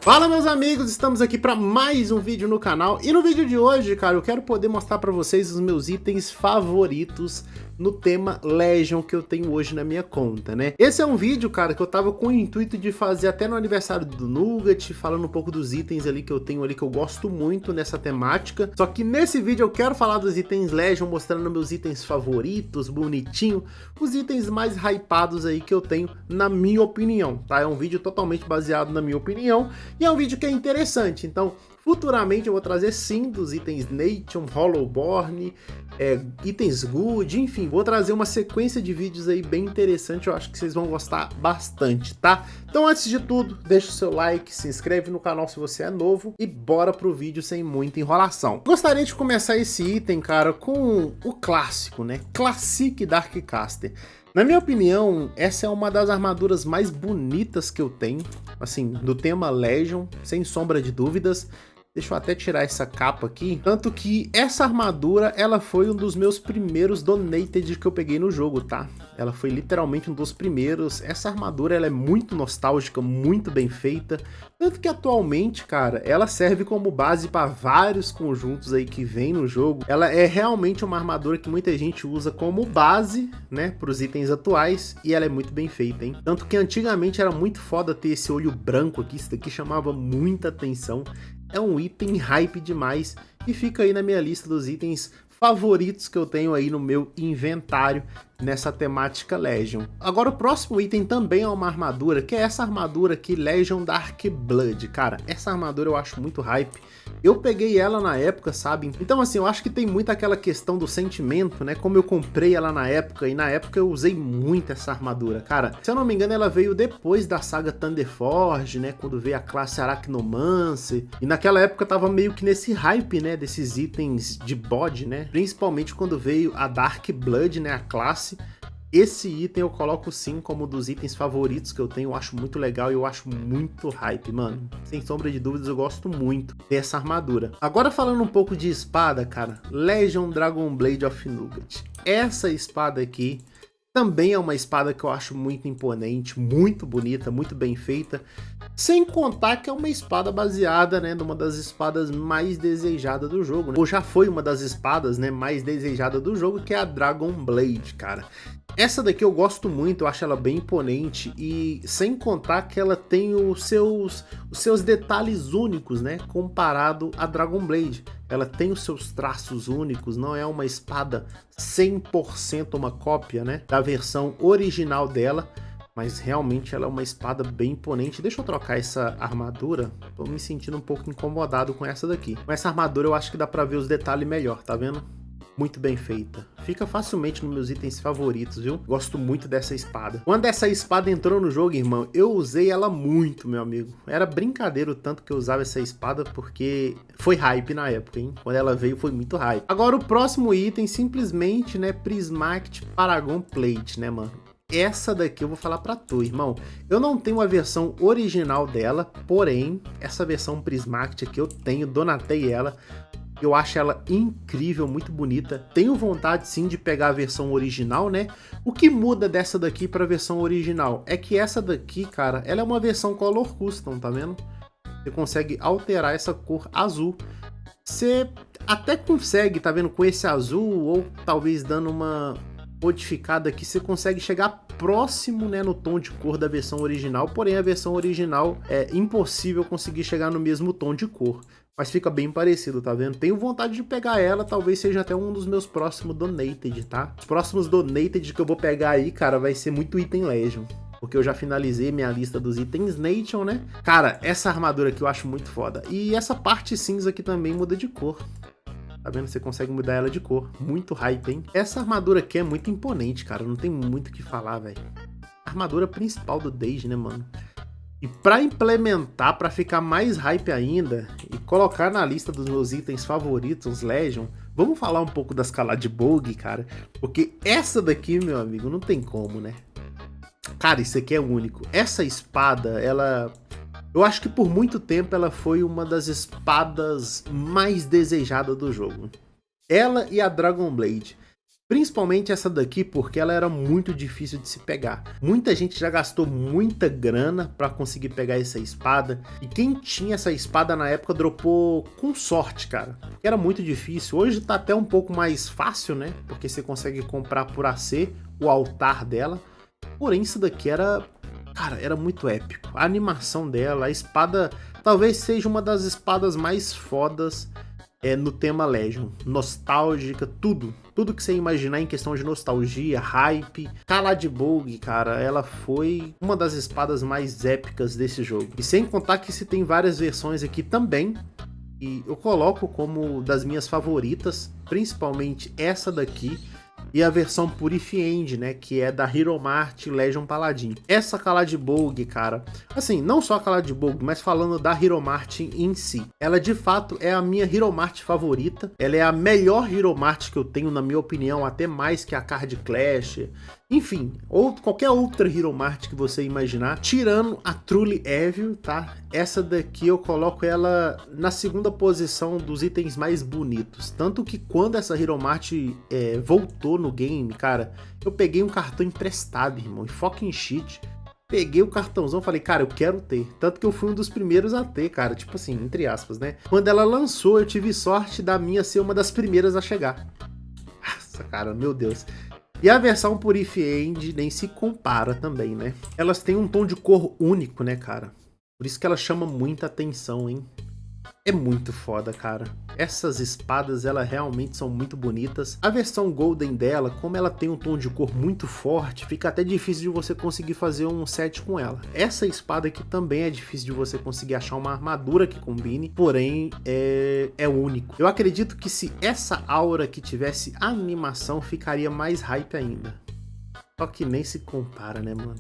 Fala meus amigos, estamos aqui para mais um vídeo no canal e no vídeo de hoje, cara, eu quero poder mostrar para vocês os meus itens favoritos no tema Legion que eu tenho hoje na minha conta, né? Esse é um vídeo, cara, que eu tava com o intuito de fazer até no aniversário do Nugget, falando um pouco dos itens ali que eu tenho ali que eu gosto muito nessa temática. Só que nesse vídeo eu quero falar dos itens Legion, mostrando meus itens favoritos, bonitinho, os itens mais hypados aí que eu tenho na minha opinião, tá? É um vídeo totalmente baseado na minha opinião e é um vídeo que é interessante, então futuramente eu vou trazer sim dos itens Nation, Hollowborn, itens Good, enfim, vou trazer uma sequência de vídeos aí bem interessante, eu acho que vocês vão gostar bastante, tá? Então antes de tudo, deixa o seu like, se inscreve no canal se você é novo e bora pro vídeo sem muita enrolação. Gostaria de começar esse item, cara, com o clássico, né? Classic Darkcaster. Na minha opinião, essa é uma das armaduras mais bonitas que eu tenho, assim, do tema Legion, sem sombra de dúvidas. Deixa eu até tirar essa capa aqui. Tanto que essa armadura, ela foi um dos meus primeiros donated que eu peguei no jogo, tá? Ela foi literalmente um dos primeiros. Essa armadura, ela é muito nostálgica, muito bem feita. Tanto que atualmente, cara, ela serve como base para vários conjuntos aí que vem no jogo. Ela é realmente uma armadura que muita gente usa como base, né, para os itens atuais. E ela é muito bem feita, hein? Tanto que antigamente era muito foda ter esse olho branco aqui. Isso daqui chamava muita atenção. É um item hype demais e fica aí na minha lista dos itens favoritos que eu tenho aí no meu inventário nessa temática Legion. Agora o próximo item também é uma armadura, que é essa armadura aqui, Legion Dark Blood. Cara, essa armadura eu acho muito hype. Eu peguei ela na época, sabe? Então assim, eu acho que tem muito aquela questão do sentimento, né? Como eu comprei ela na época, e na época eu usei muito essa armadura. Cara, se eu não me engano, ela veio depois da saga Thunderforge, né? Quando veio a classe Arachnomancer. E naquela época tava meio que nesse hype, né? Desses itens de bode, né? Principalmente quando veio a Dark Blood, né? A classe. Esse item eu coloco sim como dos itens favoritos que eu tenho, eu acho muito legal e eu acho muito hype, mano. Sem sombra de dúvidas, eu gosto muito dessa armadura. Agora falando um pouco de espada, cara, Legion Dragon Blade of Nugget. Essa espada aqui também é uma espada que eu acho muito imponente, muito bonita, muito bem feita. Sem contar que é uma espada baseada, né, numa das espadas mais desejadas do jogo, né? Ou já foi uma das espadas, né, mais desejadas do jogo, que é a Dragon Blade, cara. Essa daqui eu gosto muito, eu acho ela bem imponente e sem contar que ela tem os seus detalhes únicos, né, comparado à Dragon Blade. Ela tem os seus traços únicos, não é uma espada 100% uma cópia, né, da versão original dela, mas realmente ela é uma espada bem imponente. Deixa eu trocar essa armadura, tô me sentindo um pouco incomodado com essa daqui. Com essa armadura eu acho que dá pra ver os detalhes melhor, tá vendo? Muito bem feita. Fica facilmente nos meus itens favoritos, viu? Gosto muito dessa espada. Quando essa espada entrou no jogo, irmão, eu usei ela muito, meu amigo. Era brincadeira o tanto que eu usava essa espada, porque foi hype na época, hein? Quando ela veio foi muito hype. Agora o próximo item, simplesmente, né? Prismatic Paragon Plate, né, mano? Essa daqui eu vou falar pra tu, irmão. Eu não tenho a versão original dela, porém, essa versão Prismatic aqui eu tenho, donatei ela. Eu acho ela incrível, muito bonita. Tenho vontade sim de pegar a versão original, né? O que muda dessa daqui para a versão original é que essa daqui, cara, ela é uma versão Color Custom, tá vendo? Você consegue alterar essa cor azul. Você até consegue, tá vendo? Com esse azul, ou talvez dando uma modificada aqui, você consegue chegar próximo, né, no tom de cor da versão original. Porém, a versão original é impossível conseguir chegar no mesmo tom de cor. Mas fica bem parecido, tá vendo? Tenho vontade de pegar ela, talvez seja até um dos meus próximos donated, tá? Os próximos donated que eu vou pegar aí, cara, vai ser muito item Legion. Porque eu já finalizei minha lista dos itens Nation, né? Cara, essa armadura aqui eu acho muito foda. E essa parte cinza aqui também muda de cor. Tá vendo? Você consegue mudar ela de cor. Muito hype, hein? Essa armadura aqui é muito imponente, cara. Não tem muito o que falar, velho. A armadura principal do Dage, né, mano? E para implementar, para ficar mais hype ainda e colocar na lista dos meus itens favoritos, Legion, vamos falar um pouco da Caladibog, cara, porque essa daqui, meu amigo, não tem como, né? Cara, isso aqui é único. Essa espada, ela... eu acho que por muito tempo ela foi uma das espadas mais desejadas do jogo. Ela e a Dragon Blade. Principalmente essa daqui, porque ela era muito difícil de se pegar. Muita gente já gastou muita grana para conseguir pegar essa espada. E quem tinha essa espada na época dropou com sorte, cara. Porque era muito difícil. Hoje tá até um pouco mais fácil, né? Porque você consegue comprar por AC o altar dela. Porém, isso daqui era... Cara, era muito épico. A animação dela, a espada... Talvez seja uma das espadas mais fodas no tema Legion. Nostálgica, tudo. Tudo que você imaginar em questão de nostalgia, hype. Caladibulg, cara, ela foi uma das espadas mais épicas desse jogo. E sem contar que se tem várias versões aqui também. E eu coloco como das minhas favoritas, principalmente essa daqui. E a versão Purifiend, né, que é da Hero Mart Legion Paladin. Essa Caladibulg, cara, assim, não só a Caladibulg, mas falando da Hero Mart em si. Ela, de fato, é a minha Hero Mart favorita. Ela é a melhor Hero Mart que eu tenho, na minha opinião, até mais que a Card Clash. Enfim, ou qualquer outra Hero Mart que você imaginar, tirando a Truly Evil, tá? Essa daqui eu coloco ela na segunda posição dos itens mais bonitos. Tanto que quando essa Hero Mart voltou no game, cara, eu peguei um cartão emprestado, irmão, e fucking shit. Peguei o cartãozão, falei, cara, eu quero ter. Tanto que eu fui um dos primeiros a ter, cara, tipo assim, entre aspas, né? Quando ela lançou, eu tive sorte da minha ser uma das primeiras a chegar. Nossa, cara, meu Deus. E a versão Purifiend nem se compara também, né? Elas têm um tom de cor único, né, cara? Por isso que ela chama muita atenção, hein? É muito foda, cara. Essas espadas, elas realmente são muito bonitas. A versão Golden dela, como ela tem um tom de cor muito forte, fica até difícil de você conseguir fazer um set com ela. Essa espada aqui também é difícil de você conseguir achar uma armadura que combine, porém é único. Eu acredito que se essa aura aqui tivesse animação, ficaria mais hype ainda. Só que nem se compara, né, mano?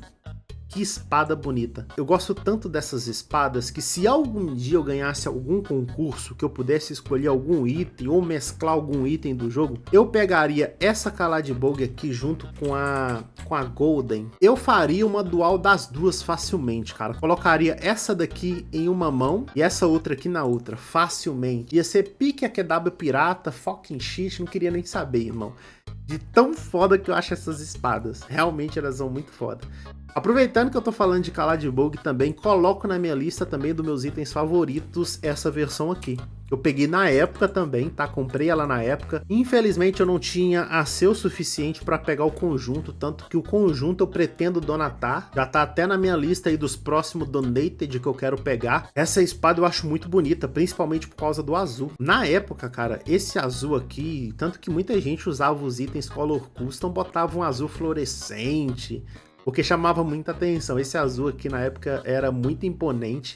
Que espada bonita. Eu gosto tanto dessas espadas que se algum dia eu ganhasse algum concurso que eu pudesse escolher algum item ou mesclar algum item do jogo, eu pegaria essa Caladibulg aqui junto com a Golden. Eu faria uma dual das duas facilmente, cara. Colocaria essa daqui em uma mão e essa outra aqui na outra, facilmente. Ia ser pique a QW pirata, fucking shit, não queria nem saber, irmão. De tão foda que eu acho essas espadas. Realmente elas são muito foda. Aproveitando que eu tô falando de Caladibulg também, coloco na minha lista também dos meus itens favoritos essa versão aqui. Eu peguei na época também, tá? Comprei ela na época. Infelizmente eu não tinha AC o suficiente para pegar o conjunto, tanto que o conjunto eu pretendo donatar. Já tá até na minha lista aí dos próximos donated que eu quero pegar. Essa espada eu acho muito bonita, principalmente por causa do azul. Na época, cara, esse azul aqui, tanto que muita gente usava os itens Color Custom, botava um azul fluorescente, porque chamava muita atenção. Esse azul aqui na época era muito imponente.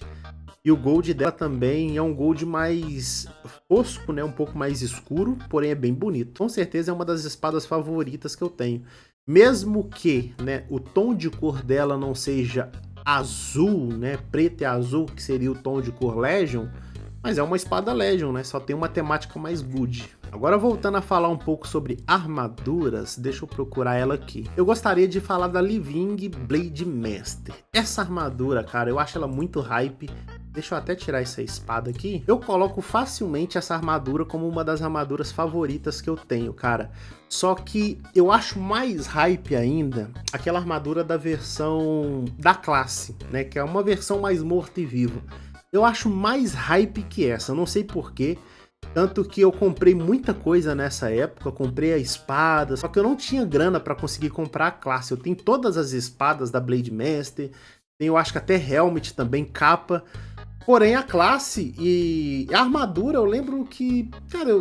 E o gold dela também é um gold mais fosco, né? Um pouco mais escuro, porém é bem bonito. Com certeza é uma das espadas favoritas que eu tenho. Mesmo que, né, o tom de cor dela não seja azul, né? Preto e azul, que seria o tom de cor Legion. Mas é uma espada Legion, né? Só tem uma temática mais good. Agora voltando a falar um pouco sobre armaduras, deixa eu procurar ela aqui. Eu gostaria de falar da Living Blade Master. Essa armadura, cara, eu acho ela muito hype. Deixa eu até tirar essa espada aqui. Eu coloco facilmente essa armadura como uma das armaduras favoritas que eu tenho, cara. Só que eu acho mais hype ainda aquela armadura da versão da classe, né? Que é uma versão mais morta e viva. Eu acho mais hype que essa, não sei porquê. Tanto que eu comprei muita coisa nessa época, comprei a espada, só que eu não tinha grana para conseguir comprar a classe. Eu tenho todas as espadas da Blade Master, tenho acho que até Helmet também, capa. Porém a classe e a armadura, eu lembro que, cara,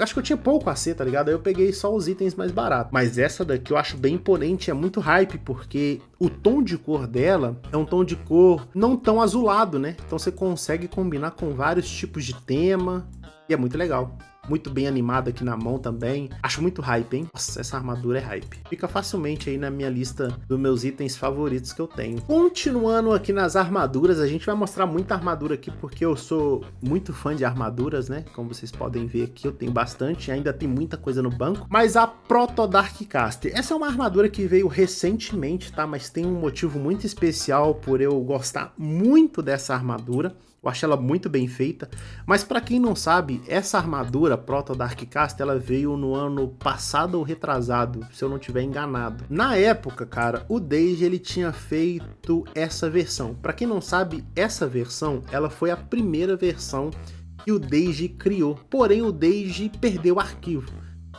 acho que eu tinha pouco AC, tá ligado? Aí eu peguei só os itens mais baratos. Mas essa daqui eu acho bem imponente, é muito hype, porque o tom de cor dela é um tom de cor não tão azulado, né? Então você consegue combinar com vários tipos de tema. E é muito legal. Muito bem animado aqui na mão também. Acho muito hype, hein? Nossa, essa armadura é hype. Fica facilmente aí na minha lista dos meus itens favoritos que eu tenho. Continuando aqui nas armaduras, a gente vai mostrar muita armadura aqui, porque eu sou muito fã de armaduras, né? Como vocês podem ver aqui, eu tenho bastante. Ainda tem muita coisa no banco. Mas a Proto Darkcaster. Essa é uma armadura que veio recentemente, tá? Mas tem um motivo muito especial por eu gostar muito dessa armadura. Eu acho ela muito bem feita. Mas pra quem não sabe, essa armadura Proto Darkcaster, ela veio no ano passado ou retrasado, se eu não tiver enganado. Na época, cara, o Deiji, ele tinha feito essa versão. Pra quem não sabe, essa versão, ela foi a primeira versão que o Deiji criou. Porém, o Deiji perdeu o arquivo.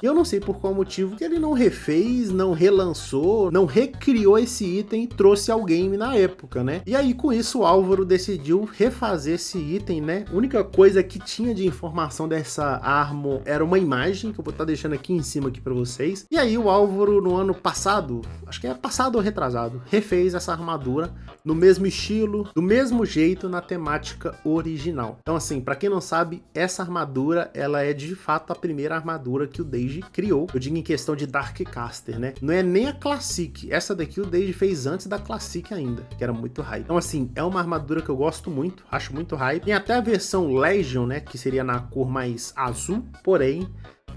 Eu não sei por qual motivo que ele não refez, não relançou, não recriou esse item e trouxe ao game na época, né? E aí com isso o Álvaro decidiu refazer esse item, né? A única coisa que tinha de informação dessa arma era uma imagem, que eu vou estar deixando aqui em cima aqui pra vocês. E aí o Álvaro no ano passado, acho que é passado ou retrasado, refez essa armadura no mesmo estilo, do mesmo jeito, na temática original. Então assim, pra quem não sabe, essa armadura, ela é de fato a primeira armadura que o Deiji criou, eu digo em questão de Darkcaster, né? Não é nem a Classic, essa daqui o Deiji fez antes da Classic ainda, que era muito hype. Então assim, é uma armadura que eu gosto muito, acho muito hype. Tem até a versão Legion, né, que seria na cor mais azul, porém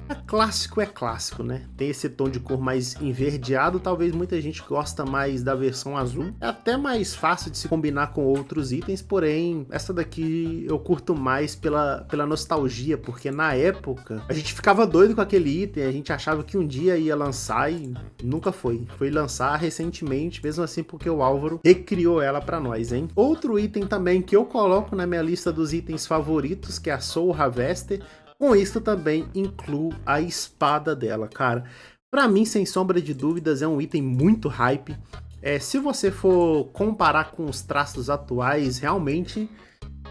é clássico, né? Tem esse tom de cor mais enverdeado, talvez muita gente gosta mais da versão azul. É até mais fácil de se combinar com outros itens, porém, essa daqui eu curto mais pela nostalgia, porque na época a gente ficava doido com aquele item, a gente achava que um dia ia lançar e nunca foi. Foi lançar recentemente, mesmo assim porque o Álvaro recriou ela pra nós, hein? Outro item também que eu coloco na minha lista dos itens favoritos, que é a Soul Harvester. Com isso também incluo a espada dela, cara. Pra mim, sem sombra de dúvidas, é um item muito hype. Se você for comparar com os traços atuais, realmente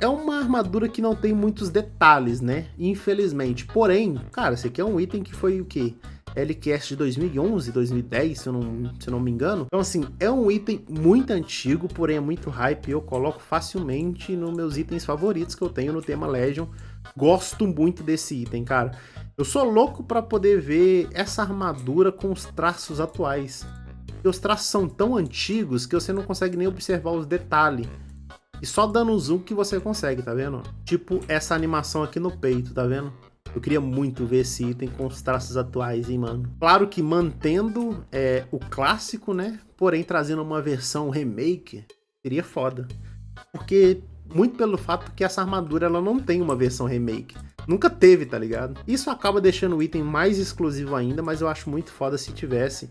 é uma armadura que não tem muitos detalhes, né? Infelizmente. Porém, cara, esse aqui é um item que foi o quê? LQS de 2011, 2010, se eu não me engano. Então assim, é um item muito antigo, porém é muito hype. Eu coloco facilmente nos meus itens favoritos que eu tenho no tema Legion. Gosto muito desse item, cara. Eu sou louco para poder ver essa armadura com os traços atuais. E os traços são tão antigos que você não consegue nem observar os detalhes. E só dando um zoom que você consegue, tá vendo? Tipo essa animação aqui no peito, tá vendo? Eu queria muito ver esse item com os traços atuais, hein, mano? Claro que mantendo o clássico, né? Porém, trazendo uma versão remake, seria foda. Porque, muito pelo fato que essa armadura, ela não tem uma versão remake. Nunca teve, tá ligado? Isso acaba deixando o item mais exclusivo ainda, mas eu acho muito foda se tivesse.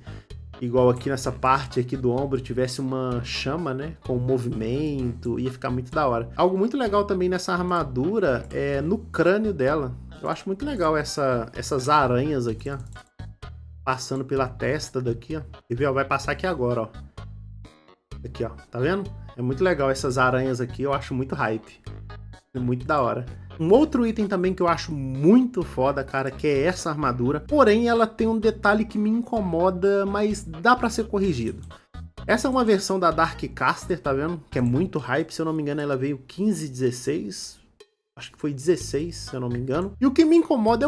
Igual aqui nessa parte aqui do ombro, tivesse uma chama, né? Com movimento, ia ficar muito da hora. Algo muito legal também nessa armadura é no crânio dela. Eu acho muito legal essas aranhas aqui, ó. Passando pela testa daqui, ó. E viu, vai passar aqui agora, ó. Aqui, ó. Tá vendo? É muito legal essas aranhas aqui, eu acho muito hype. É muito da hora. Um outro item também que eu acho muito foda, cara, que é essa armadura. Porém, ela tem um detalhe que me incomoda, mas dá pra ser corrigido. Essa é uma versão da Darkcaster, tá vendo? Que é muito hype, se eu não me engano ela veio 15, 16... Acho que foi 16, se eu não me engano. E o que me incomoda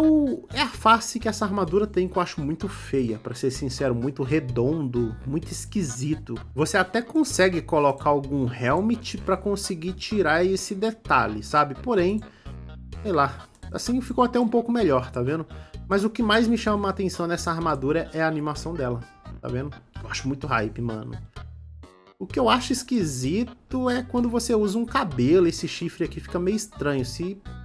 é a face que essa armadura tem, que eu acho muito feia, pra ser sincero, muito redondo, muito esquisito. Você até consegue colocar algum helmet pra conseguir tirar esse detalhe, sabe? Porém, sei lá, assim ficou até um pouco melhor, tá vendo? Mas o que mais me chama a atenção nessa armadura é a animação dela, tá vendo? Eu acho muito hype, mano. O que eu acho esquisito é quando você usa um cabelo, esse chifre aqui fica meio estranho.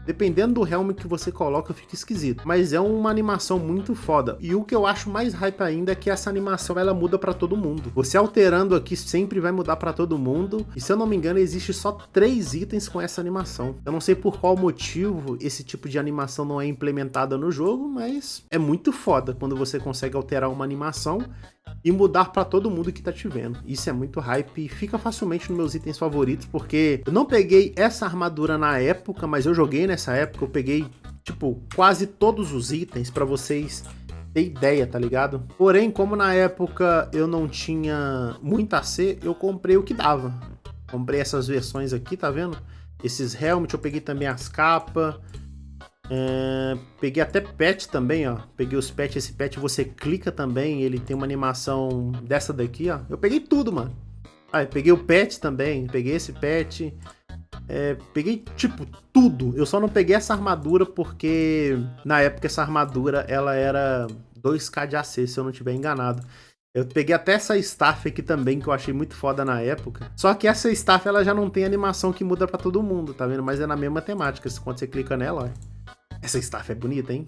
Dependendo do helm que você coloca, fica esquisito. Mas é uma animação muito foda. E o que eu acho mais hype ainda é que essa animação ela muda pra todo mundo. Você alterando aqui sempre vai mudar pra todo mundo. E se eu não me engano, existe só 3 itens com essa animação. Eu não sei por qual motivo esse tipo de animação não é implementada no jogo, mas é muito foda quando você consegue alterar uma animação e mudar pra todo mundo que tá te vendo. Isso é muito hype e fica facilmente nos meus itens favoritos, porque eu não peguei essa armadura na época, mas eu joguei nessa época, eu peguei, tipo, quase todos os itens pra vocês terem ideia, tá ligado? Porém, como na época eu não tinha muita AC, eu comprei o que dava. Comprei essas versões aqui, tá vendo? Esses helmet, eu peguei também as capas. Peguei até pet também, ó. Peguei os pets, esse pet você clica também, ele tem uma animação dessa daqui, ó. Eu peguei tudo, mano. Eu peguei o pet também, peguei esse pet. Peguei, tipo, tudo. Eu só não peguei essa armadura porque na época essa armadura, ela era 2k de AC, se eu não estiver enganado. Eu peguei até essa staff aqui também, que eu achei muito foda na época. Só que essa staff, ela já não tem animação que muda pra todo mundo, tá vendo? Mas é na mesma temática, quando você clica nela, ó. Essa staff é bonita, hein?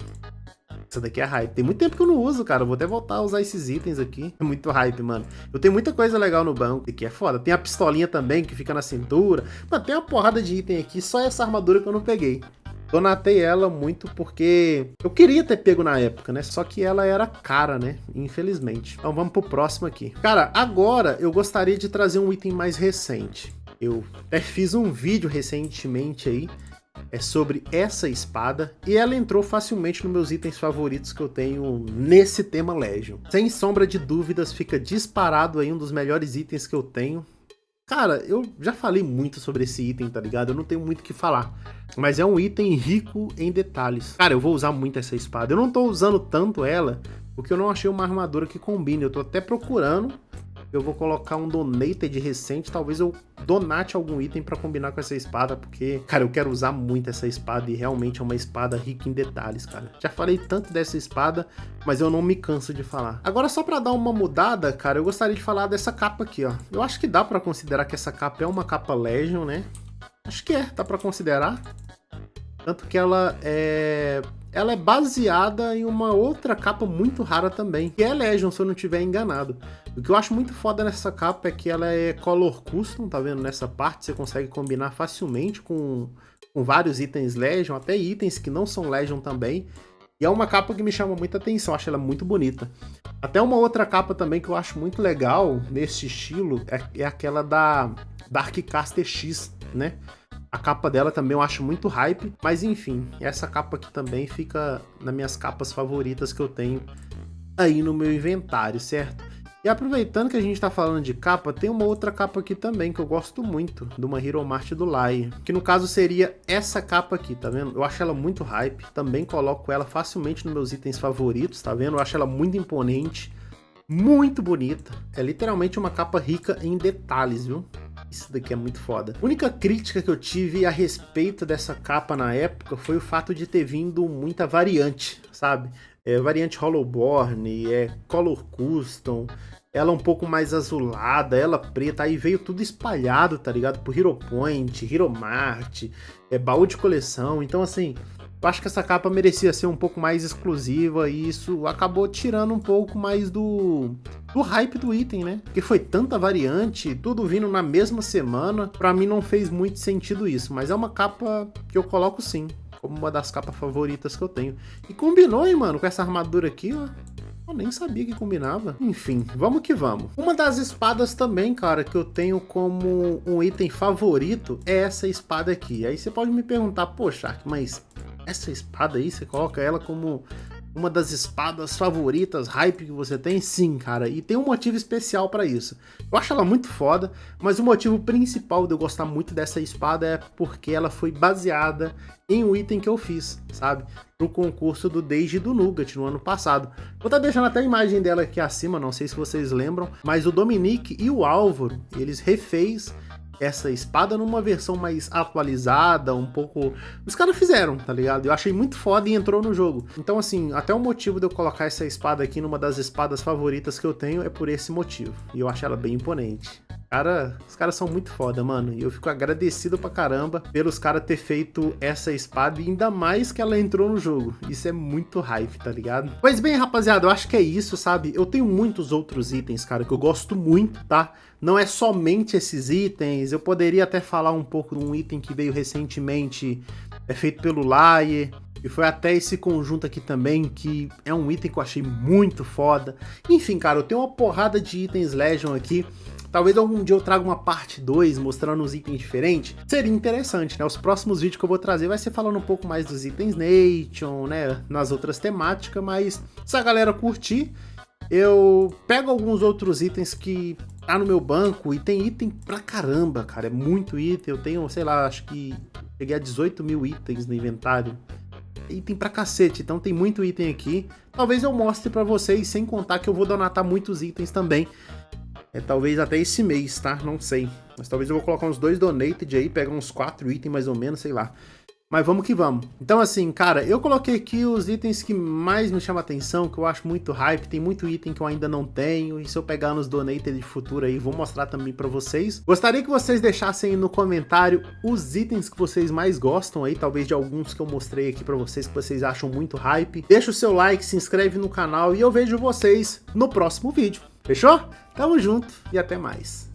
Essa daqui é hype. Tem muito tempo que eu não uso, cara. Eu vou até voltar a usar esses itens aqui. É muito hype, mano. Eu tenho muita coisa legal no banco. Aqui é foda. Tem a pistolinha também, que fica na cintura. Mano, tem uma porrada de item aqui. Só essa armadura que eu não peguei. Donatei ela muito porque eu queria ter pego na época, né? Só que ela era cara, né? Infelizmente. Então vamos pro próximo aqui. Cara, agora eu gostaria de trazer um item mais recente. Eu até fiz um vídeo recentemente aí sobre essa espada, e ela entrou facilmente nos meus itens favoritos que eu tenho nesse tema Legion. Sem sombra de dúvidas, fica disparado aí um dos melhores itens que eu tenho. Cara, eu já falei muito sobre esse item, tá ligado? Eu não tenho muito o que falar, mas é um item rico em detalhes. Cara, eu vou usar muito essa espada. Eu não tô usando tanto ela, porque eu não achei uma armadura que combine. Eu tô até procurando. Eu vou colocar um donated recente, talvez eu donate algum item pra combinar com essa espada, porque, cara, eu quero usar muito essa espada e realmente é uma espada rica em detalhes, cara. Já falei tanto dessa espada, mas eu não me canso de falar. Agora, só pra dar uma mudada, cara, eu gostaria de falar dessa capa aqui, ó. Eu acho que dá pra considerar que essa capa é uma capa Legion, né? Acho que dá pra considerar. Tanto que ela é baseada em uma outra capa muito rara também, que é Legion, se eu não estiver enganado. O que eu acho muito foda nessa capa é que ela é color custom, tá vendo? Nessa parte você consegue combinar facilmente com vários itens Legion, até itens que não são Legion também. E é uma capa que me chama muita atenção, acho ela muito bonita. Até uma outra capa também que eu acho muito legal nesse estilo é aquela da Darkcaster X, né? A capa dela também eu acho muito hype, mas enfim, essa capa aqui também fica nas minhas capas favoritas que eu tenho aí no meu inventário, certo? E aproveitando que a gente tá falando de capa, tem uma outra capa aqui também que eu gosto muito, de uma Hero Mart do Lai, que no caso seria essa capa aqui, tá vendo? Eu acho ela muito hype, também coloco ela facilmente nos meus itens favoritos, tá vendo? Eu acho ela muito imponente, muito bonita, é literalmente uma capa rica em detalhes, viu? Isso daqui é muito foda. A única crítica que eu tive a respeito dessa capa na época foi o fato de ter vindo muita variante, sabe? Variante Hollowborn, Color Custom, ela um pouco mais azulada, ela preta, aí veio tudo espalhado, tá ligado? Por Hero Point, Hero Mart, baú de coleção, então assim... Eu acho que essa capa merecia ser um pouco mais exclusiva e isso acabou tirando um pouco mais do hype do item, né? Porque foi tanta variante, tudo vindo na mesma semana, pra mim não fez muito sentido isso, mas é uma capa que eu coloco sim, como uma das capas favoritas que eu tenho. E combinou, hein, mano, com essa armadura aqui, ó. Eu nem sabia que combinava. Enfim, vamos que vamos. Uma das espadas também, cara, que eu tenho como um item favorito é essa espada aqui. Aí você pode me perguntar, pô, Shark, mas... essa espada aí, você coloca ela como uma das espadas favoritas, hype que você tem? Sim, cara, e tem um motivo especial pra isso. Eu acho ela muito foda, mas o motivo principal de eu gostar muito dessa espada é porque ela foi baseada em um item que eu fiz, sabe? Pro concurso do Dage e do Nugget no ano passado. Vou estar deixando até a imagem dela aqui acima, não sei se vocês lembram, mas o Dominique e o Álvaro, eles refez essa espada numa versão mais atualizada, um pouco... Os caras fizeram, tá ligado? Eu achei muito foda e entrou no jogo. Então, assim, até o motivo de eu colocar essa espada aqui numa das espadas favoritas que eu tenho é por esse motivo. E eu acho ela bem imponente. Os caras são muito foda, mano. E eu fico agradecido pra caramba pelos caras ter feito essa espada e ainda mais que ela entrou no jogo. Isso é muito hype, tá ligado? Pois bem, rapaziada, eu acho que é isso, sabe? Eu tenho muitos outros itens, cara, que eu gosto muito, tá? Não é somente esses itens. Eu poderia até falar um pouco de um item que veio recentemente, feito pelo Laie. E foi até esse conjunto aqui também, que é um item que eu achei muito foda. Enfim, cara, eu tenho uma porrada de itens Legion aqui. Talvez algum dia eu traga uma parte 2 mostrando uns itens diferentes. Seria interessante, né? Os próximos vídeos que eu vou trazer vai ser falando um pouco mais dos itens Nation, né? Nas outras temáticas, mas se a galera curtir, eu pego alguns outros itens que tá no meu banco e tem item pra caramba, cara. É muito item. Eu tenho, sei lá, acho que cheguei a 18 mil itens no inventário. Item pra cacete, então tem muito item aqui. Talvez eu mostre pra vocês, sem contar que eu vou donatar muitos itens também. Talvez até esse mês, tá? Não sei. Mas talvez eu vou colocar uns 2 donated aí, pegar uns 4 itens mais ou menos, sei lá. Mas vamos que vamos. Então assim, cara, eu coloquei aqui os itens que mais me chamam a atenção, que eu acho muito hype, tem muito item que eu ainda não tenho, e se eu pegar nos donated de futuro aí, vou mostrar também pra vocês. Gostaria que vocês deixassem aí no comentário os itens que vocês mais gostam aí, talvez de alguns que eu mostrei aqui pra vocês, que vocês acham muito hype. Deixa o seu like, se inscreve no canal e eu vejo vocês no próximo vídeo. Fechou? Tamo junto e até mais.